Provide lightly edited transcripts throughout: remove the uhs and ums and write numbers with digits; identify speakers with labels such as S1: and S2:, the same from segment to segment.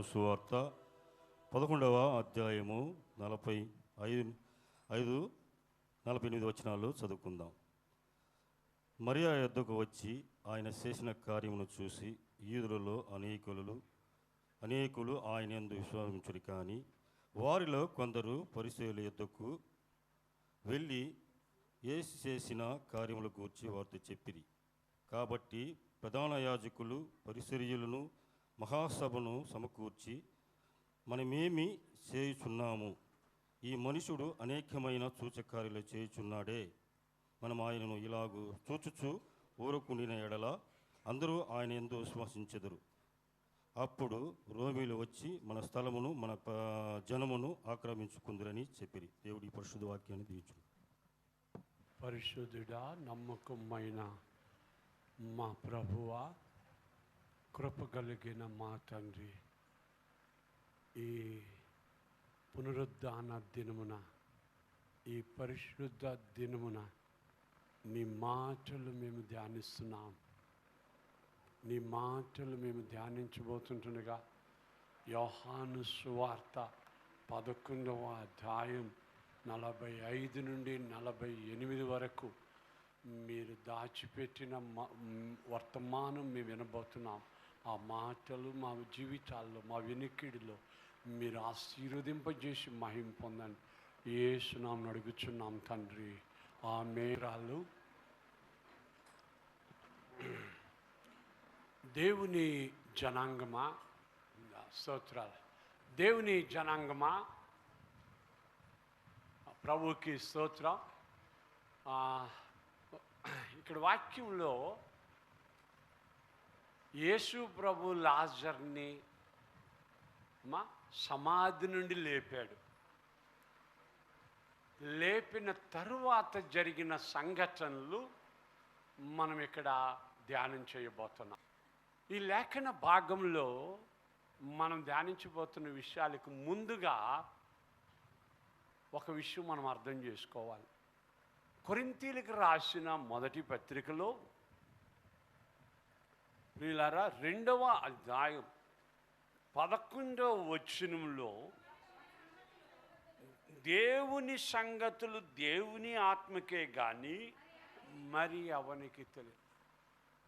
S1: యోహాను సువార్త 11వ అధ్యాయము 45-48 వచనాలు చదువుకుందాం. మరియా యొద్దకు వచ్చి ఆయన చేసిన కార్యమును చూసి యూదులలో అనేకులు ఆయన యందు విశ్వాసించురు. కానీ వారిలో కొందరు పరిసయ్యుల యొద్దకు వెళ్ళి యేసు చేసిన కార్యముల గూర్చి వారితో చెప్పిరి. కాబట్టి ప్రధాన యాజకులు పరిసయ్యులను మహాసభను సమకూర్చి, మనమేమి చేయుచున్నాము? ఈ మనుషుడు అనేకమైన సూచకార్యాలు చేయుచున్నాడే. మనం ఆయనను ఇలాగూ చూచుచు ఊరకుండిన ఎడల అందరూ ఆయన యందు విశ్వసించెదరు. అప్పుడు రోమీలు వచ్చి మన స్థలమును మన జనమును ఆక్రమించుకుందరని చెప్పిరి. దేవుడి పరిశుద్ధ వాక్యాన్ని దీవించును.
S2: పరిశుద్ధుడా, నమ్మకమైన మా ప్రభువా, కృప కలిగిన మా తండ్రి, ఈ పునరుద్ధాన దినమున, ఈ పరిశుద్ధ దినమున నీ మాటలు మేము ధ్యానిస్తున్నాం. నీ మాటలు మేము ధ్యానించబోతుంటుండగా యోహాను సువార్త 11వ అధ్యాయం 45 నుండి 48 వరకు మీరు దాచిపెట్టిన వర్తమానం మేము వినబోతున్నాం. ఆ మాటలు మా జీవితాల్లో, మా వినికిడిలో మీరు ఆశీర్వదింపజేసి మహిమ పొందండి. యేసు నామమున అడుగుచున్నాం తండ్రి, ఆమేన్. దేవుని జనాంగమా, స్తోత్రాలు. దేవుని జనాంగమా, ప్రభువుకి స్తోత్రం. ఇక్కడ వాక్యంలో యేసు ప్రభు లాజర్ని సమాధి నుండి లేపాడు. లేపిన తరువాత జరిగిన సంఘటనలు మనం ఇక్కడ ధ్యానం చేయబోతున్నాం. ఈ లేఖన భాగంలో మనం ధ్యానించబోతున్న విషయాలకు ముందుగా ఒక విషయం మనం అర్థం చేసుకోవాలి. కొరింథీయులకు రాసిన మొదటి పత్రికలో ప్రియులారా 2వ అధ్యాయం 11వ వచనంలో దేవుని సంగతులు దేవుని ఆత్మకే కానీ మరి అవనికి తెలియదు.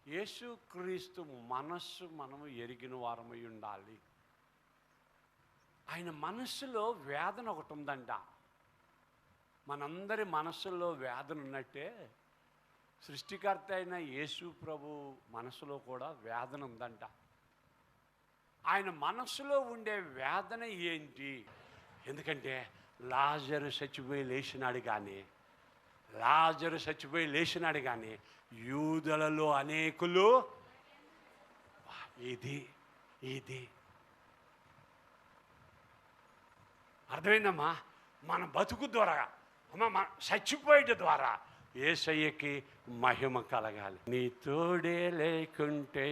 S2: యేసుక్రీస్తు మనస్సు మనము ఎరిగిన వారమై ఉండాలి. ఆయన మనస్సులో వేదన ఒకటి ఉందంట. మనందరి మనస్సులో వేదన ఉన్నట్టే సృష్టికర్త అయిన యేసు ప్రభు మనసులో కూడా వేదన ఉందంట. ఆయన మనస్సులో ఉండే వేదన ఏంటి? ఎందుకంటే లాజరు చచ్చిపోయి లేచినాడు కానీ యూదులలో అనేకులు ఇది అర్థమైందమ్మా. మన బతుకు ద్వారా, మన చచ్చిపోయేట ద్వారా యేసయ్యకి మహిమ కలగాలి. నీ తోడే లేకుంటే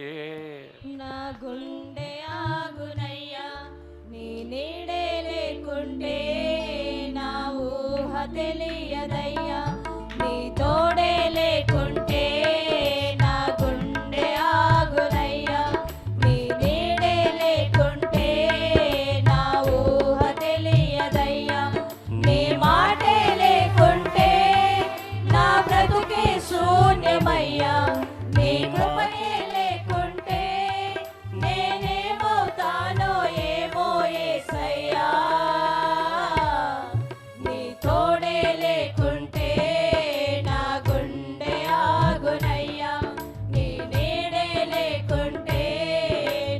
S3: నా గుండె ఆగునయ్యా, నీ నీడే లేకుంటే నా ఊహ తెలియదయ్యా. నీ తోడే లేకుంటే నా గుండె ఆగునయ్యా, నీ నీడే లేకుంటే నా ఊహ తెలియదయ్యా. నీ మాటే లేకుంటే నా బ్రతుకే శూన్యమయ్యా. నీ కృపయే లేకుంటే నేనేమవుతానో ఏమో యేసయ్యా. నీ తోడే లేకుంటే నా గుండె ఆగునయ్యా, నీ నీడే లేకుంటే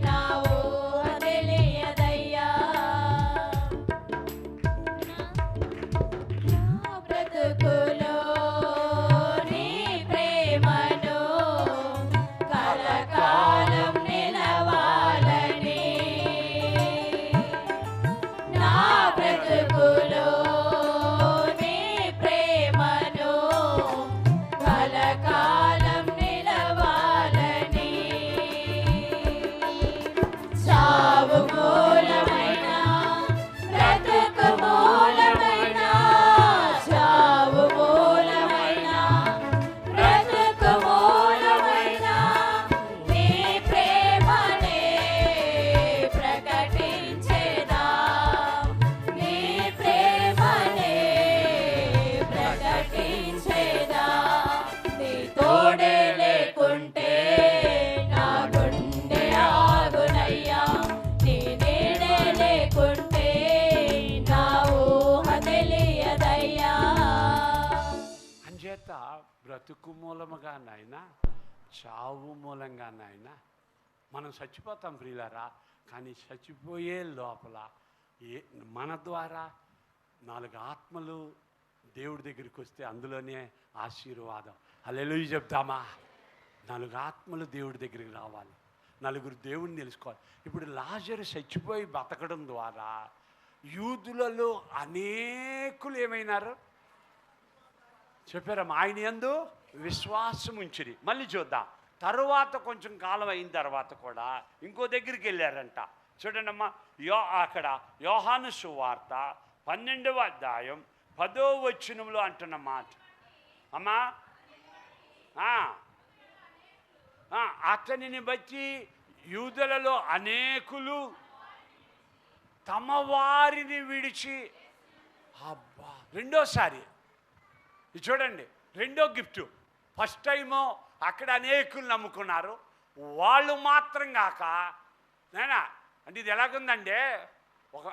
S3: నా ఊహ తెలియదయ్యా. నా బ్రతుకులో నీ ప్రేమను కలకాలం నిలవాలని, నా బ్రతుకులో నీ ప్రేమను కలకాలం నిలవాలని. సావు మూలమైన బ్రతుకు మూలమైన, సావు మూలమైన బ్రతుకు
S2: మూలముగా నాయన, చావు మూలంగా నాయన మనం చచ్చిపోతాం ప్రియులారా. కానీ చచ్చిపోయే లోపల మన ద్వారా 4 ఆత్మలు దేవుడి దగ్గరికి వస్తే అందులోనే ఆశీర్వాదం. హల్లెలూయా చెప్తామా? 4 ఆత్మలు దేవుడి దగ్గరికి రావాలి, 4 దేవుడిని తెలుసుకోవాలి. ఇప్పుడు లాజరు చచ్చిపోయి బతకడం ద్వారా యూదులలో అనేకులు ఏమైనారు చెప్పారమ్మా, ఆయన యందు విశ్వాసం ఉంచిరి. మళ్ళీ చూద్దాం, తరువాత కొంచెం కాలం అయిన తర్వాత కూడా ఇంకో దగ్గరికి వెళ్ళారంట. చూడండి అమ్మా, అక్కడ యోహాను సువార్త 12వ అధ్యాయం 10వ వచనంలో అంటున్న మాట అమ్మా, అతనిని బట్టి యూదులలో అనేకులు తమ వారిని విడిచి, అబ్బా రెండోసారి ఇది చూడండి, రెండో గిఫ్ట్. ఫస్ట్ టైము అక్కడ అనేకులు నమ్ముకున్నారు, వాళ్ళు మాత్రం కాక నేనా అంటే ఇది ఎలాగుందంటే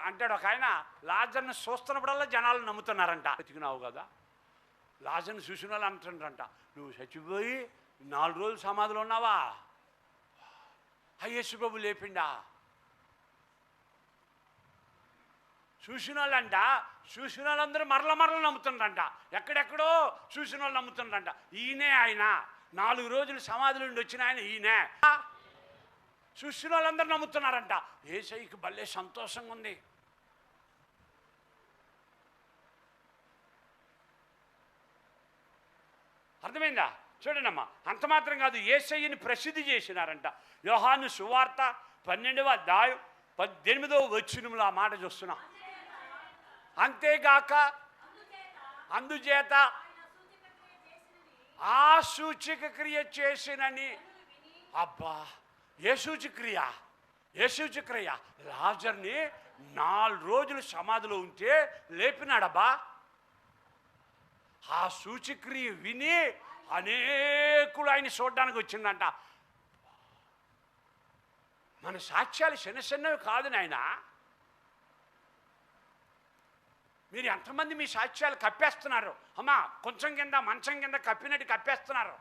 S2: అంటాడు ఒక ఆయన, లాజర్ని చూస్తున్నప్పుడల్లా జనాలు నమ్ముతున్నారంట. వెతికినావు కదా, లాజర్ని చూసిన వాళ్ళు అంటున్నారంట, నువ్వు చచ్చిపోయి 4 రోజులు సమాధిలో ఉన్నావా, యేసు ప్రభు లేపిండా. చూసిన వాళ్ళంట, చూసిన వాళ్ళందరూ మరల నమ్ముతున్నారంట, ఎక్కడెక్కడో చూసిన వాళ్ళు నమ్ముతున్నారంట. ఈయనే ఆయన, 4 రోజులు సమాధి నుండి వచ్చిన ఆయన ఈయనే. చూసిన వాళ్ళందరూ నమ్ముతున్నారంట. యేసయ్యకి భలే సంతోషంగా ఉంది. అర్థమైందా? చూడండి అమ్మా, అంత మాత్రం కాదు, యేసయ్యని ప్రసిద్ధి చేసినారంట. యోహాను సువార్త 12వ అధ్యాయం 18వ వచనంలో ఆ మాట చూస్తున్నాం. అంతేగాక అందుచేత ఆ సూచక క్రియ చేసినని. అబ్బా, ఏ సూచక్రియ? లాజర్ని 4 రోజులు సమాధిలో ఉంటే లేపినాడబ్బా. ఆ సూచక్రియ విని అనేకులు ఆయన చూడడానికి వచ్చిందంట. మన సాక్ష్యాలు చిన్నవి కాదు నాయన. మీరు ఎంతమంది మీ సాక్ష్యాలు కప్పేస్తున్నారు అమ్మా, కొంచెం కింద మంచం కింద కప్పినట్టు కప్పేస్తున్నారు.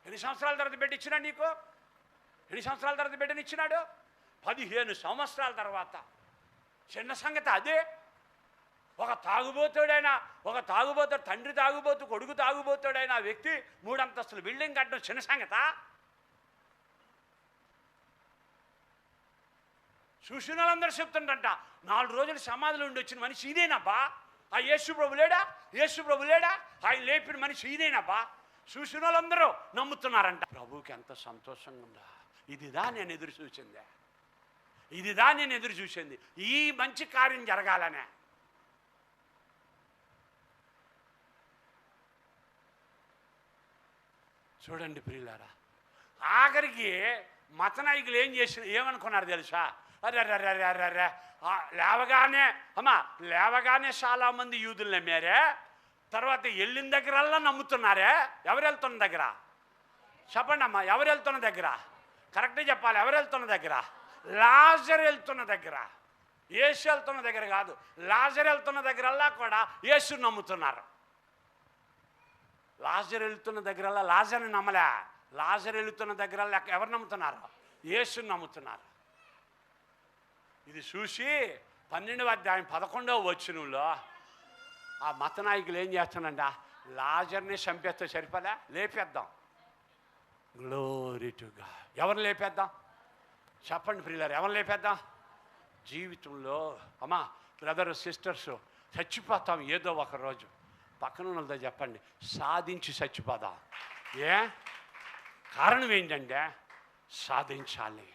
S2: ఎన్ని సంవత్సరాల తర్వాత బిడ్డ ఇచ్చినాడు నీకు? ఎన్ని సంవత్సరాల తర్వాత బిడ్డని ఇచ్చినాడు? 15 సంవత్సరాల తర్వాత. చిన్న సంగతి అదే. ఒక తాగుబోతాడు, తండ్రి తాగుబోతు, కొడుకు తాగుబోతాడైన ఆ వ్యక్తి 3 అంతస్తుల బిల్డింగ్ కట్టడం చిన్న సంగత? చూసిన వాళ్ళందరూ చెప్తుండంట, 4 రోజులు సమాధిలో ఉండి వచ్చిన మనిషి ఇదేనబ్బా. ఆ యేసు ప్రభు లేడా? ఆయన లేపిన మనిషి ఇదేనబ్బా. చూసిన వాళ్ళందరూ నమ్ముతున్నారంట. ప్రభువుకి ఎంత సంతోషంగా ఉందా. ఇదిదా నేను ఎదురు చూసింది, ఈ మంచి కార్యం జరగాలనే. చూడండి ప్రియులారా, ఆఖరికి మత నాయకులు ఏమనుకున్నారు తెలుసా? అరే లేవగానే చాలా మంది యూదులు నమ్మారే, తర్వాత వెళ్ళిన దగ్గరల్లా నమ్ముతున్నారే. ఎవరు వెళ్తున్న దగ్గర చెప్పండి అమ్మా, ఎవరు వెళ్తున్న దగ్గర? కరెక్ట్గా చెప్పాలి. ఎవరు వెళ్తున్న దగ్గర? లాజర్ వెళ్తున్న దగ్గర. యేసు వెళ్తున్న దగ్గర కాదు, లాజర్ వెళ్తున్న దగ్గరల్లా కూడా యేసు నమ్ముతున్నారు. లాజర్ వెళ్తున్న దగ్గరల్లా లాజర్ని నమ్మలే. లాజర్ వెళ్తున్న దగ్గరల్లా ఎవరు నమ్ముతున్నారు? యేసుని నమ్ముతున్నారు. ఇది చూసి 12వ అధ్యాయం 11వ వచనంలో ఆ మత నాయకులు ఏం చేస్తానంట, లాజర్ని చంపేస్తే సరిపదా, లేపేద్దాం. Glory to God. ఎవరిని లేపేద్దాం చెప్పండి ప్రియులారు? ఎవరిని లేపేద్దాం? జీవితంలో అమ్మా బ్రదర్ సిస్టర్స్ చచ్చిపోతాం ఏదో ఒక రోజు. పక్కన ఉన్నదో చెప్పండి, సాధించి చచ్చిపోదాం. కారణం ఏంటంటే సాధించాలి.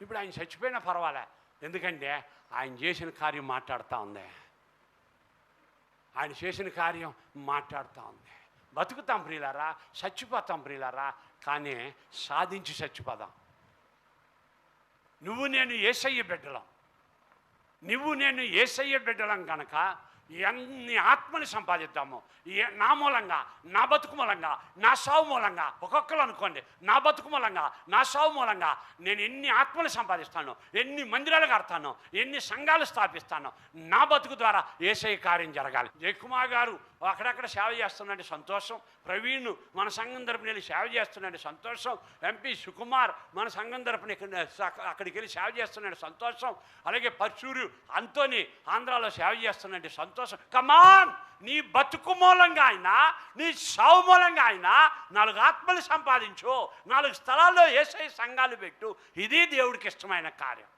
S2: ఇప్పుడు ఆయన చచ్చిపోయినా పర్వాలే, ఎందుకంటే ఆయన చేసిన కార్యం మాట్లాడుతూ ఉంది. బతుకుతాం ప్రియులారా, చచ్చిపోతాం ప్రియులారా, కానీ సాధించి చచ్చిపోదాం. నువ్వు నేను యేసయ్య బిడ్డలం కనుక ఎన్ని ఆత్మని సంపాదిద్దాము, నా మూలంగా, నా బతుకు మూలంగా, నా సావు మూలంగా. ఒక్కొక్కరు అనుకోండి, నా బతుకు మూలంగా, నా సావు మూలంగా నేను ఎన్ని ఆత్మలు సంపాదిస్తాను, ఎన్ని మందిరాలు కడతాను, ఎన్ని సంఘాలు స్థాపిస్తాను. నా బతుకు ద్వారా యేసయ్య కార్యం జరగాలి. జయకుమార్ గారు అక్కడక్కడ సేవ చేస్తున్నాడు, సంతోషం. ప్రవీణ్ మన సంఘం తరపున వెళ్ళి సేవ చేస్తున్నాడు, సంతోషం. ఎంపీ సుకుమార్ మన సంఘం తరపున అక్కడికి వెళ్ళి సేవ చేస్తున్నాడు, సంతోషం. అలాగే పర్చూరు అంతోని ఆంధ్రాలో సేవ చేస్తున్నాడు, సంతోషం. కమాన్, నీ బతుకు మూలంగా అయినా, నీ సావు మూలంగా అయినా 4 ఆత్మలు సంపాదించు, 4 స్థలాల్లో యేసయ్య సంఘాలు పెట్టు. ఇది దేవుడికి ఇష్టమైన కార్యం.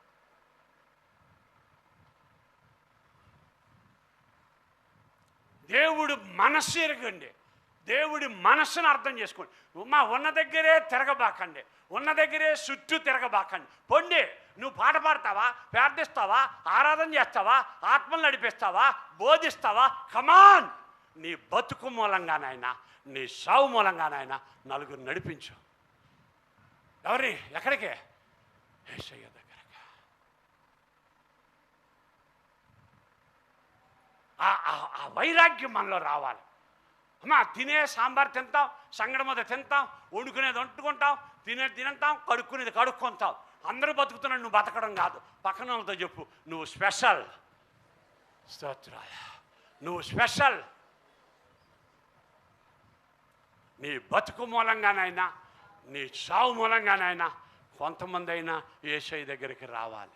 S2: దేవుడు మనస్సు ఎరగండి, దేవుడి మనస్సును అర్థం చేసుకోండి. ఉన్న దగ్గరే తిరగబాకండి, ఉన్న దగ్గరే చుట్టూ తిరగబాకండి. పొండి, నువ్వు పాట పాడతావా, ప్రార్థిస్తావా, ఆరాధన చేస్తావా, ఆత్మలు నడిపిస్తావా, బోధిస్తావా? కమాన్, నీ బతుకు మూలంగానైనా, నీ సావు మూలంగానైనా 4 నడిపించు. ఎవరిని? ఎక్కడికి? యేసయ్య దగ్గరికి. ఆ వైరాగ్యం మనలో రావాలి. అమ్మా, తినే సాంబార్ తింటాం, సంగడి మీద తింటాం, వండుకునేది వండుకుంటాం, తినేది తింటాం, కడుక్కునేది కడుక్కుంటాం. అందరూ బతుకుతున్నాడు, నువ్వు బతకడం కాదు. పక్కన వాళ్ళతో చెప్పు, నువ్వు స్పెషల్. స్తోత్రాలు, నువ్వు స్పెషల్. నీ బతుకు మూలంగానైనా, నీ సావు మూలంగానైనా కొంతమంది అయినా యేసయ్య దగ్గరికి రావాలి.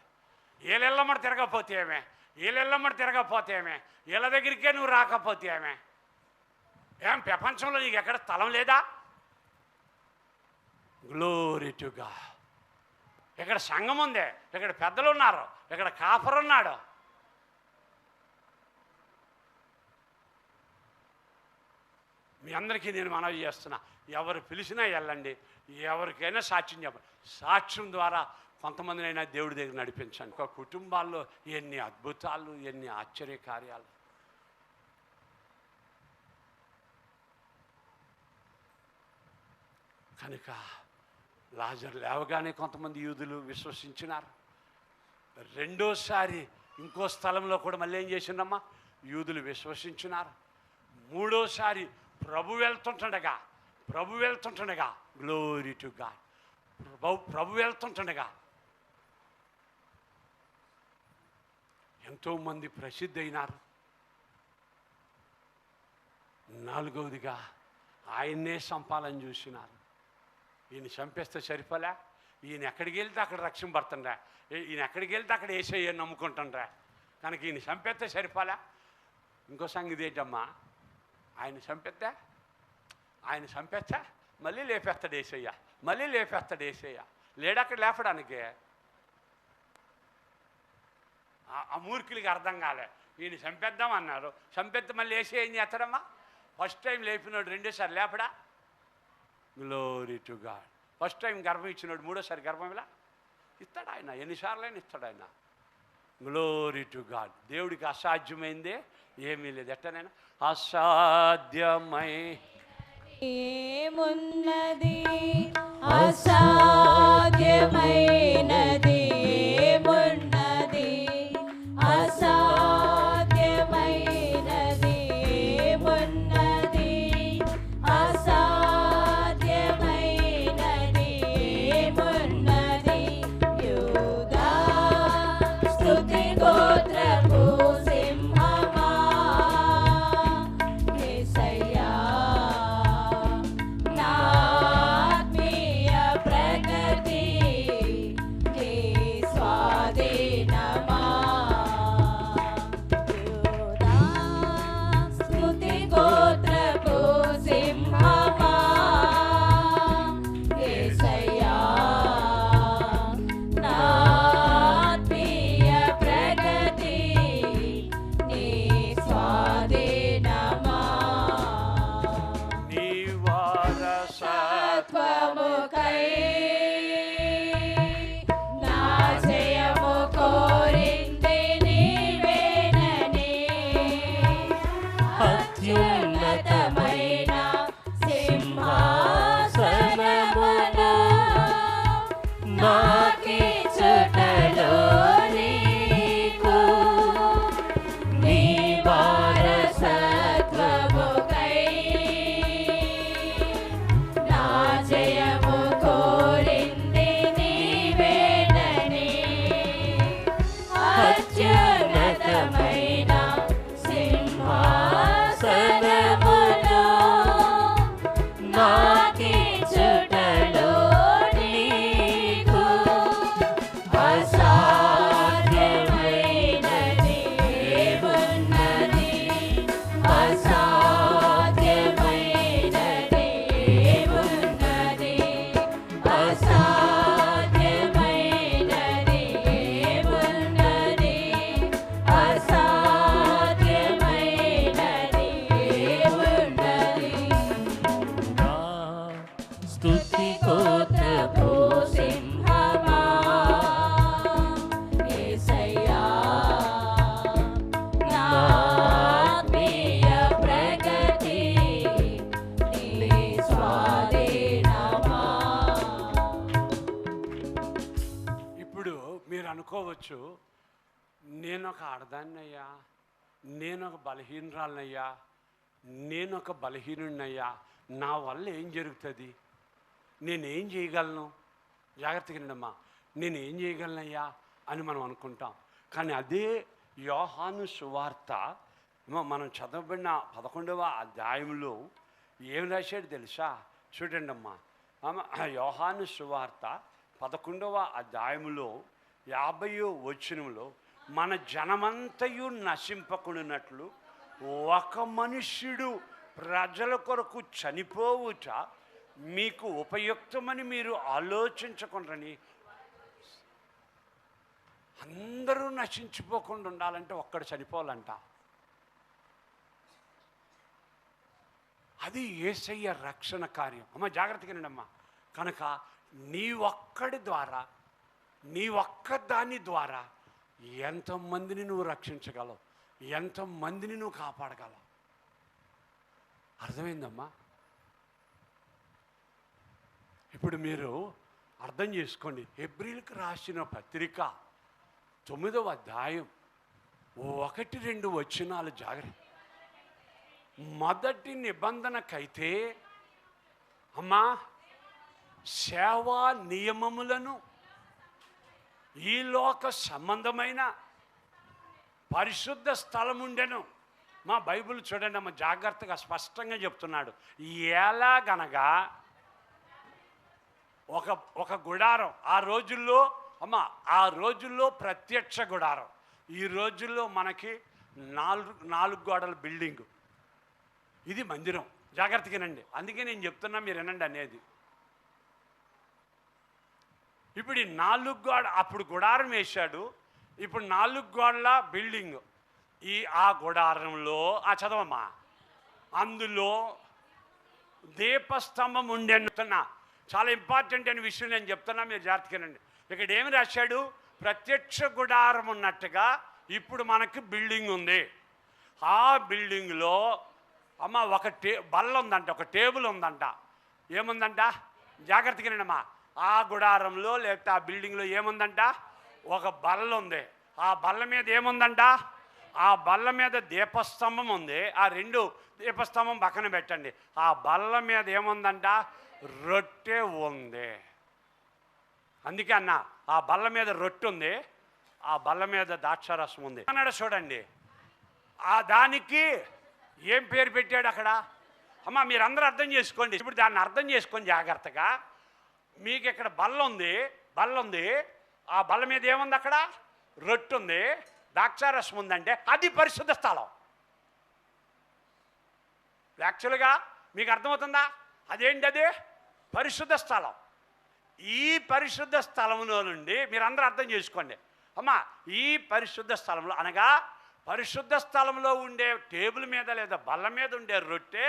S2: ఏళ్ళెల్లమ్మడి తిరగకపోతే ఏమే, వీళ్ళెల్లమ్మడి తిరగకపోతే ఏమే, వీళ్ళ దగ్గరికే నువ్వు రాకపోతే ఏమే? ఏం ప్రపంచంలో నీకు ఎక్కడ స్థలం లేదా? Glory to God. ఇక్కడ సంఘం ఉంది, ఇక్కడ పెద్దలు ఉన్నారు, ఇక్కడ కాపరు ఉన్నాడు. మీ అందరికీ నేను మనవి చేస్తున్నా, ఎవరు పిలిచినా వెళ్ళండి, ఎవరికైనా సాక్ష్యం చెప్పండి. సాక్ష్యం ద్వారా కొంతమందినైనా దేవుడి దగ్గర నడిపించండి. ఒక కుటుంబాల్లో ఎన్ని అద్భుతాలు, ఎన్ని ఆశ్చర్యకార్యాలు. కనుక లాజరు లేవగానే కొంతమంది యూదులు విశ్వసించినారు. రెండోసారి ఇంకో స్థలంలో కూడా మళ్ళీ ఏం చేసిందమ్మా? యూదులు విశ్వసించినారు. మూడోసారి ప్రభు వెళ్తుంటుండగా గ్లోరీ టు గాడ్, ప్రభు వెళ్తుంటుండగా ఎంతోమంది ప్రసిద్ధి అయినారు. 4వదిగా ఆయన్నే చంపాలని చూసినారు. ఈయన చంపేస్తే సరిపోలే, ఈయన ఎక్కడికి వెళ్తే అక్కడ రక్షణ పడుతుండ్రా, ఈయన ఎక్కడికి వెళ్తే అక్కడ యేసయ్యని నమ్ముకుంటుండ్రా, కనుక ఈయన చంపేస్తే సరిపోలే. ఇంకో సంగతి ఏంటమ్మా, ఆయన చంపేస్తే మళ్ళీ లేపేస్తాడు యేసయ్య, లేడక్కడ లేపడానికి. ఆ మూర్ఖులకి అర్థం కాలే. ఈయన చంపేద్దామన్నారు, చంపేస్తే మళ్ళీ యేసయ్య ఏం చేస్తాడమ్మా? ఫస్ట్ టైం లేపినాడు రెండోసారి లేపడా? Glory to God. First time గర్భం ఇచ్చినాడు, మూడోసారి గర్భం ఇలా ఇస్తాడు ఆయన, ఎన్నిసార్లైనా ఇస్తాడు ఆయన. Glory to God. దేవుడికి అసాధ్యమైందే ఏమీ లేదు. ఎట్టనైనా అసాధ్యమై
S3: ఏమున్నది, అసాధ్యమైనది ఏమున్నది, అసాధ్యమైనది ఏమున్నది, అసాధ్యమైనది ఏమున్నది. యూదా స్తుతి గోత్రపు సింహమా, యేసయ్యా నా ఆత్మీయ ప్రగతి నీ
S2: అనుకోవచ్చు, నేను ఒక ఆడదాన్నయ్యా, నేను ఒక బలహీనరాలనయ్యా, నేను ఒక బలహీనుడినయ్యా, నా వల్ల ఏం జరుగుతుంది, నేనేం చేయగలను, జాగ్రత్తగా వినండమ్మా, నేనేం చేయగలనయ్యా అని మనం అనుకుంటాం. కానీ అదే యోహాను సువార్త మనం చదవబడిన 11వ అధ్యాయంలో ఏం రాశాడు తెలుసా? చూడండి అమ్మా, యోహాను సువార్త 11వ అధ్యాయంలో 50వ వచనంలో, మన జనమంతయు నశింపకున్నట్లు ఒక మనుష్యుడు ప్రజల కొరకు చనిపోవుట మీకు ఉపయుక్తమని మీరు ఆలోచించకుండాని. అందరూ నశించిపోకుండా ఉండాలంటే ఒక్కడు చనిపోవాలంట. అది యేసయ్య రక్షణ కార్యం. అమ్మ జాగ్రత్తగా వినండమ్మా. కనుక నీ ఒక్కడి ద్వారా, నీ ఒక్క దాని ద్వారా ఎంతమందిని నువ్వు రక్షించగలవు, ఎంతమందిని నువ్వు కాపాడగలవు. అర్థమైందమ్మా? ఇప్పుడు మీరు అర్థం చేసుకోండి. హెబ్రీలకు రాసిన పత్రిక 9వ అధ్యాయం 1-2 వచనాలు జాగ్రత్త. మొదటి నిబంధనకైతే అమ్మా సేవా నియమములను, ఈ లోక సంబంధమైన పరిశుద్ధ స్థలం ఉండెను. మా బైబిల్ చూడండి అమ్మ, జాగ్రత్తగా స్పష్టంగా చెప్తున్నాడు. ఎలాగనగా ఒక గుడారం ఆ రోజుల్లో అమ్మ, ఆ రోజుల్లో ప్రత్యక్ష గుడారం. ఈ రోజుల్లో మనకి 4 గోడల బిల్డింగు, ఇది మందిరం. జాగ్రత్తగానండి, అందుకే నేను చెప్తున్నా, మీరు వినండి అనేది. ఇప్పుడు ఈ 4 గోడ, అప్పుడు గుడారం వేశాడు, ఇప్పుడు 4 గోడల బిల్డింగ్. ఆ గుడారంలో చదవమ్మా, అందులో దీపస్తంభం ఉండేస్తున్నా. చాలా ఇంపార్టెంట్ అనే విషయం నేను చెప్తున్నా, మీరు జాగ్రత్తగానండి. ఇక్కడ ఏమి రాశాడు? ప్రత్యక్ష గుడారం ఉన్నట్టుగా ఇప్పుడు మనకి బిల్డింగ్ ఉంది. ఆ బిల్డింగ్లో అమ్మ ఒక బల్ల ఉందంట, ఒక టేబుల్ ఉందంట. ఏముందంట? జాగ్రత్తగానేనమ్మా. ఆ గుడారంలో లేకపోతే ఆ బిల్డింగ్లో ఏముందంట? ఒక బల్ల ఉంది. ఆ బల్ల మీద ఏముందంట? ఆ బల్ల మీద దీపస్తంభం ఉంది. ఆ 2 దీపస్తంభం పక్కన పెట్టండి. ఆ బల్ల మీద ఏముందంట? రొట్టె ఉంది. అందుకే అన్న, ఆ బల్ల మీద రొట్టె ఉంది, ఆ బల్ల మీద ద్రాక్షారసం ఉంది అన్నాడు. చూడండి, ఆ దానికి ఏం పేరు పెట్టాడు అక్కడ? అమ్మ మీరందరూ అర్థం చేసుకోండి. ఇప్పుడు దాన్ని అర్థం చేసుకొని జాగ్రత్తగా. మీకు ఇక్కడ బల్ల ఉంది, ఆ బల్ల మీద ఏముంది? అక్కడ రొట్టె ఉంది, ద్రాక్షారసం ఉందంటే అది పరిశుద్ధ స్థలం. యాక్చువల్గా మీకు అర్థమవుతుందా? అదేంటి? అది పరిశుద్ధ స్థలం. ఈ పరిశుద్ధ స్థలంలో నుండి మీరందరూ అర్థం చేసుకోండి అమ్మా, ఈ పరిశుద్ధ స్థలంలో అనగా పరిశుద్ధ స్థలంలో ఉండే టేబుల్ మీద లేదా బల్ల మీద ఉండే రొట్టె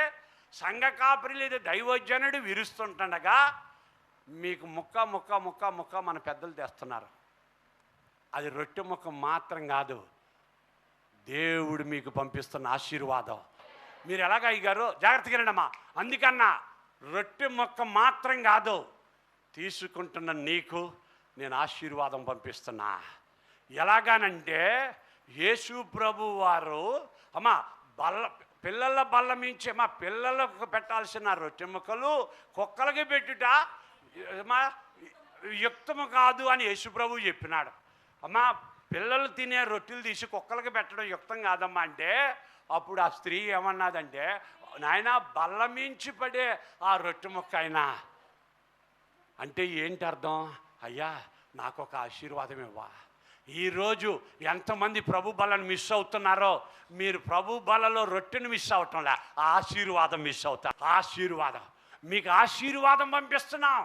S2: సంఘ కాపరి లేదా దైవజనుడు విరుస్తుండగా మీకు ముక్క ముక్క ముక్క ముక్క మన పెద్దలు తెస్తున్నారు. అది రొట్టె ముక్క మాత్రం కాదు, దేవుడు మీకు పంపిస్తున్న ఆశీర్వాదం. మీరు ఎలాగ అయ్యారు? జాగ్రత్తగా రండమ్మా. అందుకన్నా రొట్టె ముక్క మాత్రం కాదు, తీసుకుంటున్న నీకు నేను ఆశీర్వాదం పంపిస్తున్నా. ఎలాగానంటే యేసు ప్రభు వారు అమ్మ పిల్లల బల్ల మించి మా పిల్లలకు పెట్టాల్సిన రొట్టె ముక్కలు కుక్కలకి పెట్టుట అమ్మా యుక్తము కాదు అని యేసు ప్రభు చెప్పినాడు. అమ్మ పిల్లలు తినే రొట్టెలు తీసి కుక్కలకి పెట్టడం యుక్తం కాదమ్మా అంటే, అప్పుడు ఆ స్త్రీ ఏమన్నదంటే, నాయన బల్ల మించి పడే ఆ రొట్టె ముక్క అయినా అంటే ఏంటి అర్థం? అయ్యా నాకు ఒక ఆశీర్వాదం ఇవ్వా. ఈరోజు ఎంతమంది ప్రభు బలను మిస్ అవుతున్నారో, మీరు ప్రభు బలలో రొట్టెను మిస్ అవటంలా, ఆశీర్వాదం మిస్ అవుతా. ఆశీర్వాదం మీకు ఆశీర్వాదం పంపిస్తున్నాం.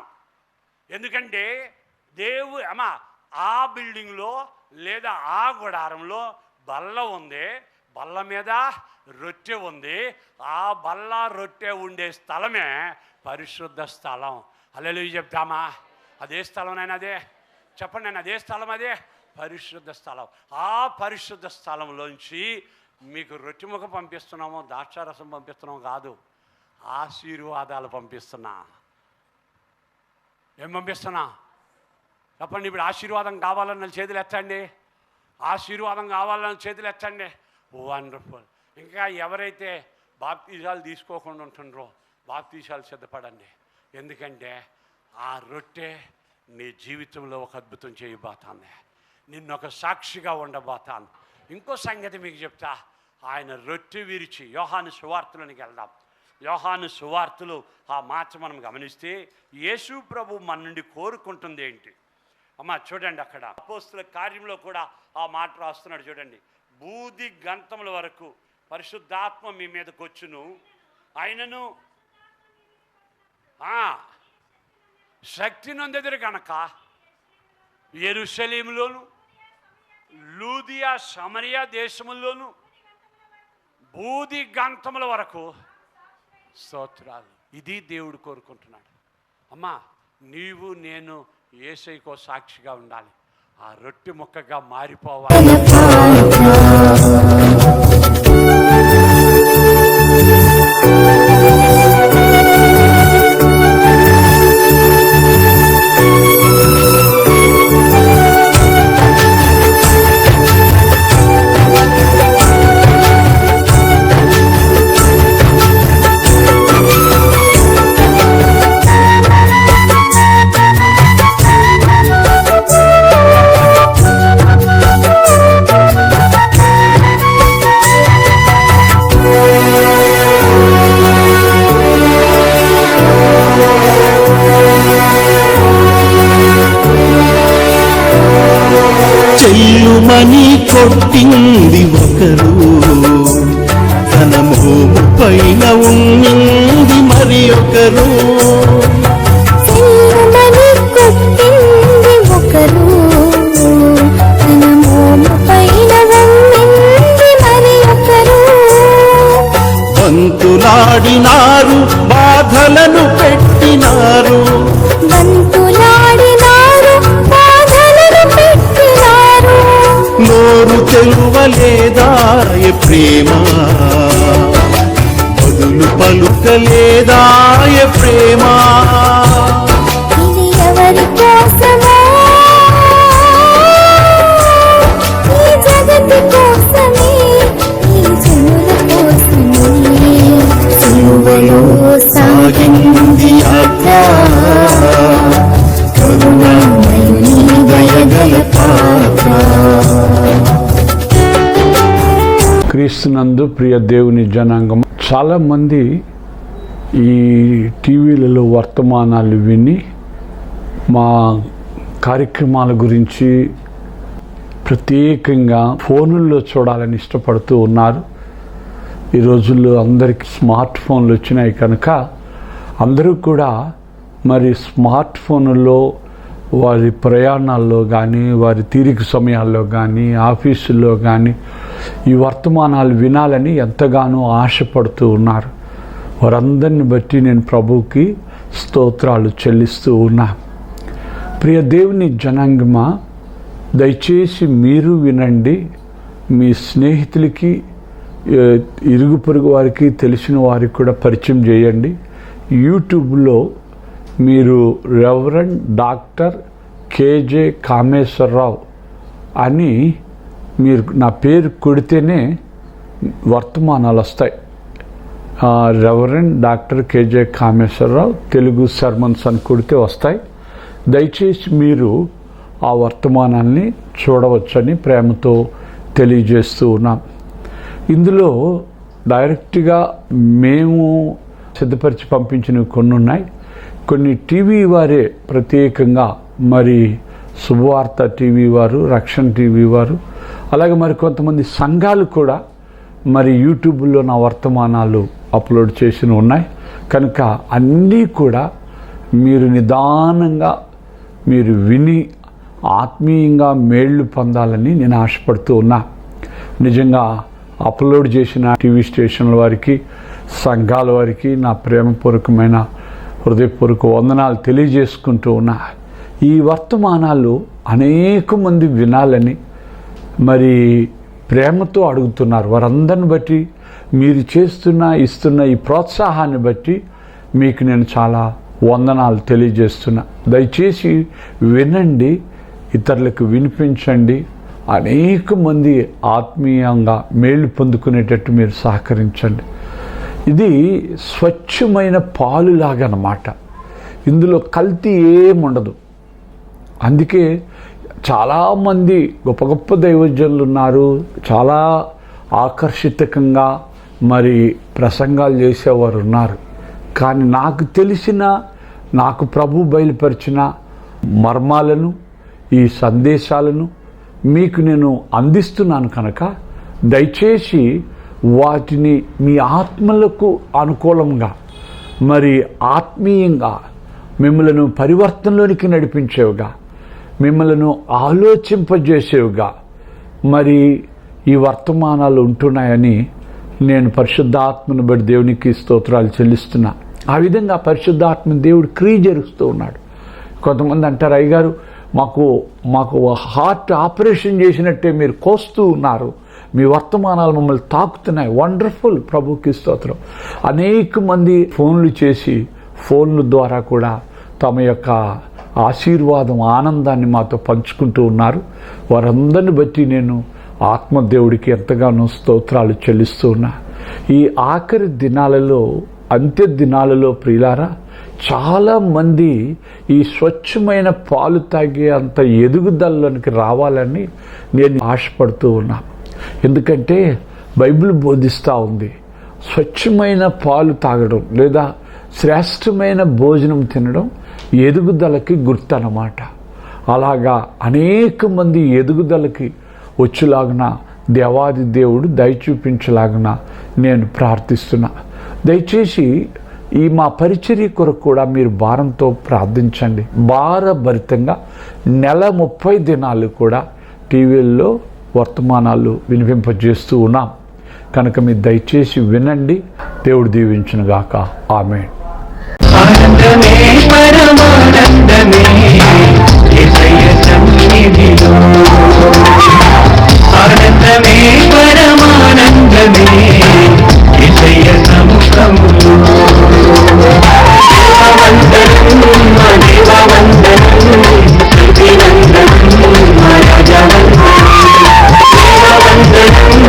S2: ఎందుకంటే అమ్మా ఆ బిల్డింగ్లో లేదా ఆ గుడారంలో బల్ల ఉంది, బల్ల మీద రొట్టె ఉంది. ఆ బల్ల రొట్టె ఉండే స్థలమే పరిశుద్ధ స్థలం. హల్లెలూయా చెప్తామా? అదే స్థలం నేను, అదే చెప్పండి, నేను అదే స్థలం, అదే పరిశుద్ధ స్థలం. ఆ పరిశుద్ధ స్థలంలోంచి మీకు రొట్టె ముక్క పంపిస్తున్నామో ద్రాక్షారసం పంపిస్తున్నామో కాదు, ఆశీర్వాదాలు పంపిస్తున్నా. ఏం పంపిస్తున్నా? చెప్పండి. ఇప్పుడు ఆశీర్వాదం కావాలన్న చేతులు ఎత్తండి. ఆశీర్వాదం కావాలన్న చేతులు ఎత్తండి. వండర్ఫుల్. ఇంకా ఎవరైతే బాప్తీసాలు తీసుకోకుండా ఉంటుండ్రో బాప్తీసాలు సిద్ధపడండి. ఎందుకంటే ఆ రొట్టె నీ జీవితంలో ఒక అద్భుతం చేయబోతాను. నిన్నొక సాక్షిగా ఉండబోతాను. ఇంకో సంగతి మీకు చెప్తా. ఆయన రొట్టె విరిచి యోహాను సువార్తలోనికి వెళ్దాం. యోహాను సువార్తలు ఆ మాట మనం గమనిస్తే యేసు ప్రభు మన నుండి కోరుకుంటుంది ఏంటి? అమ్మ చూడండి, అక్కడ అపోస్తుల కార్యంలో కూడా ఆ మాట రాస్తున్నాడు. చూడండి, బూది గంతముల వరకు పరిశుద్ధాత్మ మీ మీదకి వచ్చును, ఆయనను శక్తి నొందెదరు కనుక యెరూషలేములోను లూదియా సమరియా దేశముల్లోను బూది గంతముల వరకు స్తోత్రాలు. ఇది దేవుడు కోరుకుంటున్నాడు. అమ్మా, నీవు నేను యేసయ్యకో సాక్షిగా ఉండాలి. ఆ రొట్టె ముక్కగా మారిపోవాలి.
S4: చెల్లుమని కొట్టింది ఒకరు, తన మోము పైన ఉన్నింది మరి ఒకరు.
S5: చెల్లుమని కొట్టింది ఒకరు, తన మోము పైన ఉన్నింది మరి ఒకరు.
S4: బంతులాడినారు, బాధలను పెట్టినారు. నోరు తెలువలేదాయ ప్రేమ, బదులు పలుకలేదాయ ప్రేమ.
S5: ఇది ఎవరి కోసమో, ఈ జగతి కోసమే, ఈ జనుల కోసమే. సిలువలో సాగింది యాత్ర, కరుణామయుని దయగల పాత్ర.
S6: క్రీస్తునందు ప్రియ దేవుని జనాంగం, చాలామంది ఈ టీవీలలో వర్తమానాలు విని మా కార్యక్రమాల గురించి ప్రత్యేకంగా ఫోనుల్లో చూడాలని ఇష్టపడుతూ ఉన్నారు. ఈ రోజుల్లో అందరికీ స్మార్ట్ ఫోన్లు వచ్చినాయి కనుక అందరూ కూడా మరి స్మార్ట్ ఫోన్లో వారి ప్రయాణాల్లో కానీ, వారి తీరిక సమయాల్లో కానీ, ఆఫీసుల్లో కానీ ఈ వర్తమానాలు వినాలని ఎంతగానో ఆశపడుతూ ఉన్నారు. వారందరిని బట్టి నేను ప్రభువుకి స్తోత్రాలు చెల్లిస్తూ ఉన్నా. ప్రియ దేవుని జనాంగమా, దయచేసి మీరు వినండి. మీ స్నేహితులకి, ఇరుగు పొరుగు వారికి, తెలిసిన వారికి కూడా పరిచయం చేయండి. యూట్యూబ్లో మీరు రెవరెండ్ డాక్టర్ కేజే కామేశ్వరరావు అని మీరు నా పేరు కొడితేనే వర్తమానాలు వస్తాయి. Reverend doctor K J Kameswararao Telugu sermons అని కొడితే వస్తాయి. దయచేసి మీరు ఆ వర్తమానాన్ని చూడవచ్చని ప్రేమతో తెలియజేస్తూ ఉన్నాం. ఇందులో డైరెక్ట్గా మేము సిద్ధపరిచి పంపించినవి కొన్ని ఉన్నాయి. కొన్ని టీవీ వారే ప్రత్యేకంగా, మరి శుభవార్త టీవీ వారు, రక్షణ టీవీ వారు, అలాగే మరి కొంతమంది సంఘాలు కూడా మరి యూట్యూబ్లో నా వర్తమానాలు అప్లోడ్ చేసి ఉన్నాయి. కనుక అన్నీ కూడా మీరు నిదానంగా మీరు విని ఆత్మీయంగా మేళ్ళు పొందాలని నేను ఆశపడుతూ ఉన్నా. నిజంగా అప్లోడ్ చేసిన టీవీ స్టేషన్ల వారికి, సంఘాల వారికి నా ప్రేమపూర్వకమైన హృదయపూర్వక వందనాలు తెలియజేసుకుంటూ ఉన్నా. ఈ వర్తమానాలు అనేక మంది వినాలని మరి ప్రేమతో అడుగుతున్నారు. వారందరిని బట్టి, మీరు ఇస్తున్న ఈ ప్రోత్సాహాన్ని బట్టి మీకు నేను చాలా వందనాలు తెలియజేస్తున్నా. దయచేసి వినండి, ఇతరులకు వినిపించండి. అనేక మంది ఆత్మీయంగా మేలు పొందుకునేటట్టు మీరు సహకరించండి. ఇది స్వచ్ఛమైన పాలులాగనమాట. ఇందులో కల్తీ ఏముండదు. అందుకే చాలామంది గొప్ప గొప్ప దైవజనులు ఉన్నారు, చాలా ఆకర్షితకంగా మరి ప్రసంగాలు చేసేవారు ఉన్నారు. కానీ నాకు తెలిసిన, నాకు ప్రభు బయలుపరిచిన మర్మాలను, ఈ సందేశాలను మీకు నేను అందిస్తున్నాను కనుక దయచేసి వాటిని మీ ఆత్మలకు అనుకూలంగా, మరి ఆత్మీయంగా మిమ్మలను పరివర్తనలోనికి నడిపించేవిగా, మిమ్మలను ఆలోచింపజేసేవిగా మరి ఈ వర్తమానాలు ఉంటున్నాయని నేను పరిశుద్ధాత్మను బట్టి దేవునికి స్తోత్రాలు చెల్లిస్తున్నా. ఆ విధంగా పరిశుద్ధాత్మ దేవుడు క్రియ జరుస్తూ ఉన్నాడు. కొంతమంది అంటారు, అయ్యగారు మాకు హార్ట్ ఆపరేషన్ చేసినట్టే మీరు కోస్తూ ఉన్నారు, మీ వర్తమానాలు మమ్మల్ని తాకుతున్నాయి. వండర్ఫుల్, ప్రభుకి స్తోత్రం. అనేక మంది ఫోన్లు చేసి ఫోన్ల ద్వారా కూడా తమ యొక్క ఆశీర్వాదం, ఆనందాన్ని మాతో పంచుకుంటూ ఉన్నారు. వారందరిని బట్టి నేను ఆత్మదేవుడికి ఎంతగానో స్తోత్రాలు చెల్లిస్తూ ఉన్నా. ఈ ఆఖరి దినాలలో, అంత్య దినాలలో ప్రియులారా, చాలామంది ఈ స్వచ్ఛమైన పాలు తాగే అంత ఎదుగుదలలోనికి రావాలని నేను ఆశపడుతూ ఉన్నా. ఎందుకంటే బైబిల్ బోధిస్తూ ఉంది, స్వచ్ఛమైన పాలు తాగడం లేదా శ్రేష్టమైన భోజనం తినడం ఎదుగుదలకి గుర్తు అన్నమాట. అలాగా అనేక మంది ఎదుగుదలకి వచ్చేలాగున దేవాది దేవుడు దయ చూపించలాగున నేను ప్రార్థిస్తున్నా. దయచేసి ఈ మా పరిచర్య కొరకు కూడా మీరు భారంతో ప్రార్థించండి. భారభరితంగా నెల 30 దినాలు కూడా టీవీల్లో వర్తమానాలు వినిపింపజేస్తూ ఉన్నాం కనుక మీరు దయచేసి వినండి. దేవుడు దీవించునుగాక. ఆమేన్.
S7: ఆనందమే పరమానందమే యేసయ్య సన్నిధిలో, ఆనందమే పరమానందమే యేసయ్య సముఖములో. దేవవందనం మా దేవవందనం, స్తుతివందనం మా రాజవందనం, దేవవందనం